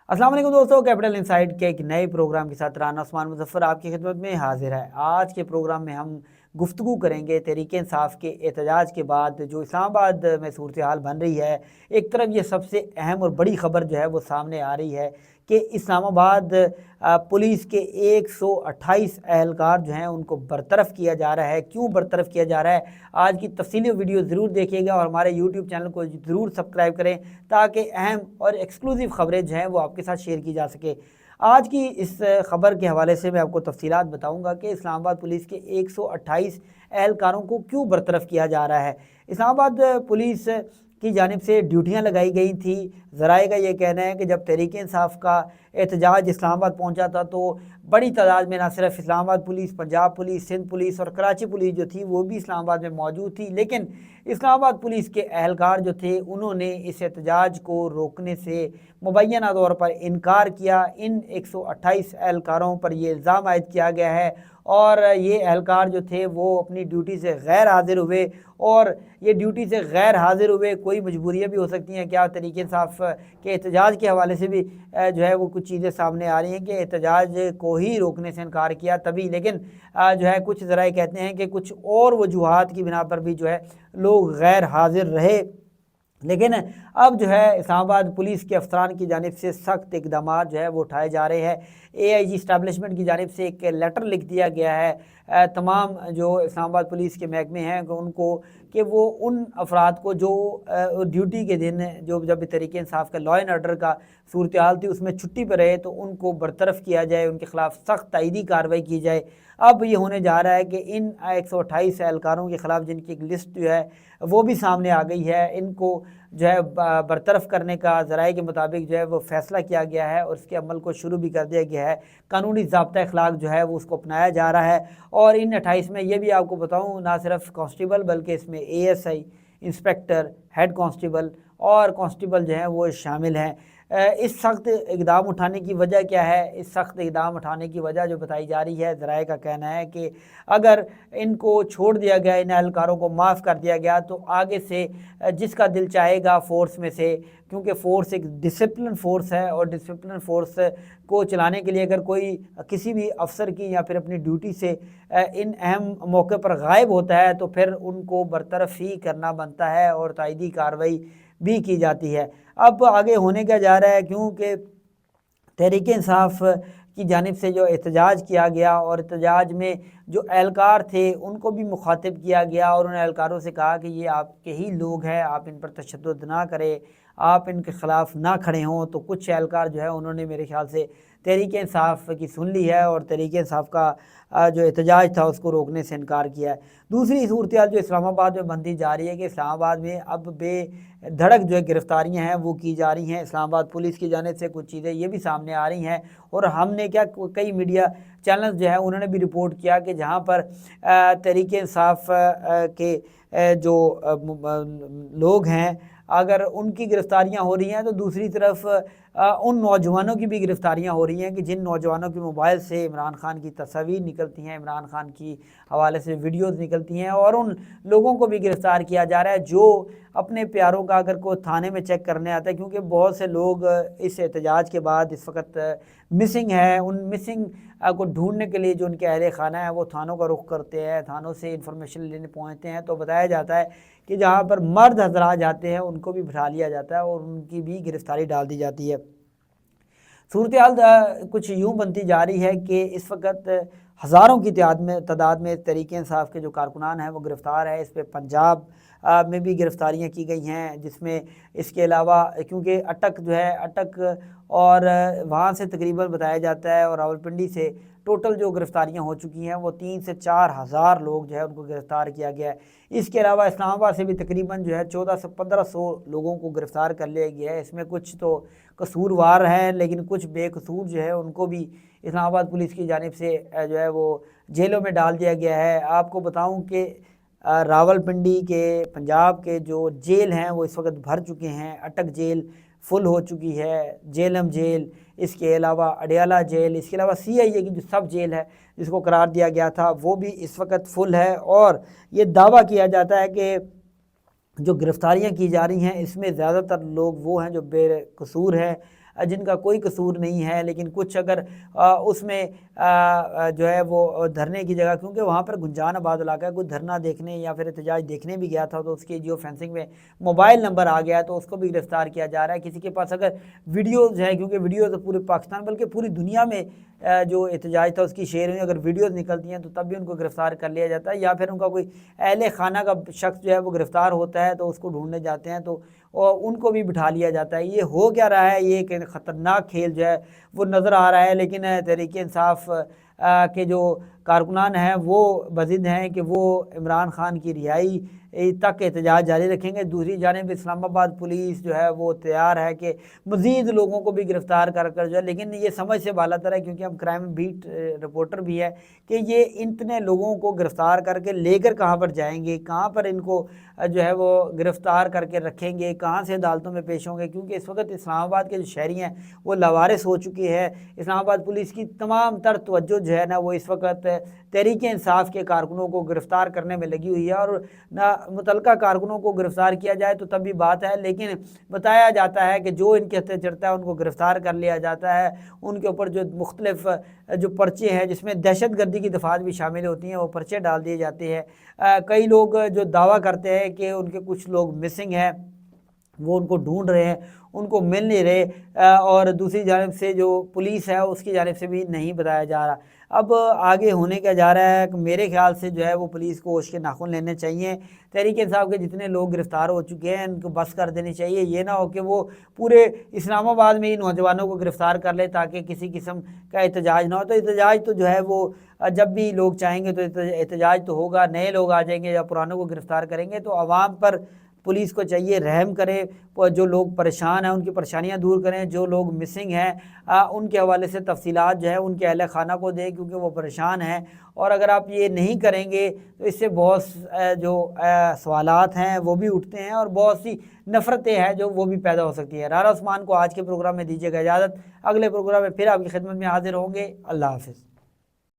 अस्सलाम वालेकुम दोस्तों, कैपिटल इनसाइड के एक नए प्रोग्राम के साथ राना उस्मान मुजफ्फर आपकी खिदमत में हाजिर है। आज के प्रोग्राम में हम गुफ्तगू करेंगे तहरीक इंसाफ के एहतजाज के बाद जो इस्लामाबाद में सूरत हाल बन रही है। एक तरफ ये सबसे अहम और बड़ी ख़बर जो है वो सामने आ रही है कि इस्लामाबाद पुलिस के 128 एहलकार जो हैं उनको बरतरफ़ किया जा रहा है। क्यों बरतरफ़ किया जा रहा है, आज की तफसीली वीडियो ज़रूर देखिएगा और हमारे यूट्यूब चैनल को ज़रूर सब्सक्राइब करें ताकि अहम और एक्सक्लूसिव ख़बरें जो हैं वो आपके साथ शेयर की जा सके। आज की इस ख़बर के हवाले से मैं आपको तफसीलात बताऊंगा कि इस्लामाबाद पुलिस के 128 एहलकारों को क्यों बरतरफ़ किया जा रहा है। इस्लामाबाद पुलिस की जानिब से ड्यूटियाँ लगाई गई थी। ज़राए का ये कहना है कि जब तहरीक इंसाफ का एहतजाज इस्लामाबाद पहुंचा था तो बड़ी तादाद में ना सिर्फ Islamabad police, Punjab police, Sindh police और कराची पुलिस जो थी वो भी इस्लामाबाद में मौजूद थी। लेकिन इस्लामाबाद पुलिस के एहलकार जो थे उन्होंने इस एहतजाज को रोकने से मुबैना तौर पर इनकार किया। इन 128 एहलकारों पर यह इल्ज़ाम आयद किया गया है और ये एहलकार जो थे वो अपनी ड्यूटी से गैर हाज़िर हुए। और ये ड्यूटी से गैर हाज़िर हुए, कोई मजबूरियाँ भी हो सकती हैं क्या, तहरीक इंसाफ के एहतजाज के हवाले से भी जो है वो कुछ चीज़ें सामने आ रही हैं कि एहतजाज को ही रोकने से इनकार किया तभी। लेकिन जो है कुछ ज़राए कहते हैं कि कुछ और वजूहात की बिना पर भी जो है लोग गैर हाज़िर रहे। लेकिन अब जो है इस्लामाबाद पुलिस के अफसरान की जानिब से सख्त इकदाम जो है वो उठाए जा रहे हैं। AIG इस्टेब्लिशमेंट की जानिब से एक लेटर लिख दिया गया है तमाम जो इस्लामाबाद पुलिस के महकमे हैं उनको कि वो उन अफराद को जो ड्यूटी के दिन जो जब तहरीक इंसाफ का लॉ एंड ऑर्डर का सूरत हाल थी उसमें छुट्टी पर रहे तो उनको बरतरफ़ किया जाए, उनके ख़िलाफ़ सख्त तायीदी कार्रवाई की जाए। अब ये होने जा रहा है कि इन 128 एहलकारों के ख़िलाफ़ जिनकी एक लिस्ट जो है वो भी सामने आ गई है, इनको जो है बरतरफ़ करने का ज़राए के मुताबिक जो है वो फ़ैसला किया गया है और इसके अमल को शुरू भी कर दिया गया है। कानूनी ज़ाब्ता अखलाक जो है वो उसको अपनाया जा रहा है। और इन 28 में ये भी आपको बताऊँ ना सिर्फ कांस्टेबल बल्कि इसमें ASI, इंस्पेक्टर, हेड कांस्टेबल और कांस्टेबल जो हैं वो शामिल हैं। इस सख्त इक़दाम उठाने की वजह क्या है? इस सख्त इक़दाम उठाने की वजह जो बताई जा रही है, ज़राए का कहना है कि अगर इनको छोड़ दिया गया, इन एहलकारों को माफ़ कर दिया गया तो आगे से जिसका दिल चाहेगा फ़ोर्स में से, क्योंकि फ़ोर्स एक डिसिप्लिन फ़ोर्स है और डिसिप्लिन फ़ोर्स को चलाने के लिए अगर कोई किसी भी अफसर की या फिर अपनी ड्यूटी से इन अहम मौके पर गायब होता है तो फिर उनको बरतरफ़ ही करना बनता है और तायीदी कार्रवाई भी की जाती है। अब आगे होने क्या जा रहा है, क्योंकि तहरीक इंसाफ की जानिब से जो एहतजाज किया गया और एहतजाज में जो एहलकार थे उनको भी मुखातिब किया गया और उन एहलकारों से कहा कि ये आपके ही लोग हैं, आप इन पर तशद्दुद ना करें, आप इनके ख़िलाफ़ ना खड़े हों। तो कुछ एहलकार जो है उन्होंने मेरे ख़्याल से तहरीक इंसाफ की सुन ली है और तहरीक इंसाफ का जो एहतजाज था उसको रोकने से इनकार किया है। दूसरी सूरत हाल जो इस्लामाबाद में बनती जा रही है कि इस्लामाबाद में अब बेधड़क जो है गिरफ़्तारियाँ हैं वो की जा रही हैं। इस्लामाबाद पुलिस की जानिब से कुछ चीज़ें ये भी सामने आ रही हैं और हमने क्या कई मीडिया चैनल्स जो है उन्होंने भी रिपोर्ट किया कि जहाँ पर तहरीक इंसाफ के जो लोग हैं अगर उनकी गिरफ़्तारियाँ हो रही हैं तो दूसरी तरफ उन नौजवानों की भी गिरफ़्तारियाँ हो रही हैं कि जिन नौजवानों के मोबाइल से इमरान खान की तस्वीर निकलती हैं, इमरान खान की हवाले से वीडियोज़ निकलती हैं और उन लोगों को भी गिरफ़्तार किया जा रहा है जो अपने प्यारों का अगर कोई थाने में चेक करने आता है, क्योंकि बहुत से लोग इस एहतजाज के बाद इस वक्त मिसिंग है। उन मिसिंग को ढूंढने के लिए जो उनके अहल खाना है वो थानों का रुख करते हैं, थानों से इंफॉर्मेशन लेने पहुँचते हैं तो बताया जाता है कि जहाँ पर मर्द हजरात जाते हैं उनको भी बिठा लिया जाता है और उनकी भी गिरफ़्तारी डाल दी जाती है। सूरत हाल कुछ यूँ बनती जा रही है कि इस वक्त हज़ारों की तादाद में तहरीक इंसाफ के जो कारकुनान हैं वो गिरफ़्तार है। इस पर पंजाब में भी गिरफ़्तारियाँ की गई हैं, जिसमें इसके अलावा क्योंकि अटक जो है अटक और वहाँ से तकरीबन बताया जाता है और रावलपिंडी से टोटल जो गिरफ़्तारियाँ हो चुकी हैं वो 3 से 4 हज़ार लोग जो है उनको गिरफ़्तार किया गया है। इसके अलावा इस्लामाबाद से भी तकरीबन जो है 14 से 1500 लोगों को गिरफ़्तार कर लिया गया है। इसमें कुछ तो कसूरवार हैं लेकिन कुछ बेकसूर जो है उनको भी इस्लामाबाद पुलिस की जानिब से जो है वो जेलों में डाल दिया गया है। आपको बताऊं कि रावलपिंडी के पंजाब के जो जेल हैं वो इस वक्त भर चुके हैं। अटक जेल फुल हो चुकी है, जेलम जेल, इसके अलावा अडियाला जेल, इसके अलावा CIA की जो सब जेल है जिसको करार दिया गया था वो भी इस वक्त फुल है। और ये दावा किया जाता है कि जो गिरफ़्तारियाँ की जा रही हैं इसमें ज़्यादातर लोग वो हैं जो बेकसूर हैं, جن کا کوئی قصور نہیں ہے، لیکن کچھ اگر اس میں جو ہے وہ دھرنے کی جگہ، کیونکہ وہاں پر گنجان آباد علاقہ ہے، کوئی دھرنا دیکھنے یا پھر احتجاج دیکھنے بھی گیا تھا تو اس کی جیو فینسنگ میں موبائل نمبر آ گیا تو اس کو بھی گرفتار کیا جا رہا ہے۔ کسی کے پاس اگر ویڈیوز ہے، کیونکہ ویڈیوز پورے پاکستان بلکہ پوری دنیا میں جو احتجاج تھا اس کی شیئر ہوئی، اگر ویڈیوز نکلتی ہیں تو تب بھی ان کو گرفتار کر لیا جاتا ہے، یا پھر ان کا کوئی اہل خانہ کا شخص جو ہے وہ گرفتار ہوتا ہے تو اس کو ڈھونڈنے جاتے ہیں تو ان کو بھی بٹھا لیا جاتا ہے۔ یہ ہو کیا رہا ہے، یہ ایک خطرناک کھیل جو ہے وہ نظر آ رہا ہے، لیکن تحریک انصاف کے جو کارکنان ہیں وہ بضد ہیں کہ وہ عمران خان کی رہائی تک احتجاج جاری رکھیں گے۔ دوسری جانب اسلام آباد پولیس جو ہے وہ تیار ہے کہ مزید لوگوں کو بھی گرفتار کر جو ہے، لیکن یہ سمجھ سے بالاتر ہے کیونکہ ہم کرائم بیٹ رپورٹر بھی ہے کہ یہ اتنے لوگوں کو گرفتار کر کے لے کر کہاں پر جائیں گے، کہاں پر ان کو جو ہے وہ گرفتار کر کے رکھیں گے، کہاں سے عدالتوں میں پیش ہوں گے، کیونکہ اس وقت اسلام آباد کے جو شہری ہیں وہ لاوارث ہو چکی ہے۔ اسلام آباد پولیس کی تمام تر توجہ جو ہے نا وہ اس وقت تحریک انصاف کے کارکنوں کو گرفتار کرنے میں لگی ہوئی ہے، اور متعلقہ کارکنوں کو گرفتار کیا جائے تو تب بھی بات ہے، لیکن بتایا جاتا ہے کہ جو ان کے ہتھے چڑھتا ہے ان کو گرفتار کر لیا جاتا ہے، ان کے اوپر جو مختلف جو پرچے ہیں جس میں دہشت گردی کی دفعات بھی شامل ہوتی ہیں وہ پرچے ڈال دیے جاتے ہیں۔ کئی لوگ جو دعویٰ کرتے ہیں کہ ان کے کچھ لوگ مسنگ ہیں، وہ ان کو ڈھونڈ رہے ہیں، ان کو مل نہیں رہے، اور دوسری جانب سے جو پولیس ہے اس کی جانب سے بھی نہیں بتایا جا رہا۔ اب آگے ہونے کیا جا رہا ہے کہ میرے خیال سے جو ہے وہ پولیس کو ہوش کے ناخن لینے چاہیے۔ تحریک انصاف کے جتنے لوگ گرفتار ہو چکے ہیں ان کو بس کر دینی چاہیے، یہ نہ ہو کہ وہ پورے اسلام آباد میں ہی نوجوانوں کو گرفتار کر لے تاکہ کسی قسم کا احتجاج نہ ہو۔ تو احتجاج تو جو ہے وہ جب بھی لوگ چاہیں گے تو احتجاج تو ہوگا، نئے لوگ آ جائیں گے یا پرانوں کو گرفتار کریں گے، تو عوام پر پولیس کو چاہیے رحم کرے، جو لوگ پریشان ہیں ان کی پریشانیاں دور کریں، جو لوگ مسنگ ہیں ان کے حوالے سے تفصیلات جو ہے ان کے اہل خانہ کو دیں کیونکہ وہ پریشان ہیں، اور اگر آپ یہ نہیں کریں گے تو اس سے بہت جو سوالات ہیں وہ بھی اٹھتے ہیں اور بہت سی نفرتیں ہیں جو وہ بھی پیدا ہو سکتی ہیں۔ رانا عثمان کو آج کے پروگرام میں دیجیے گا اجازت، اگلے پروگرام میں پھر آپ کی خدمت میں حاضر ہوں گے۔ اللہ حافظ۔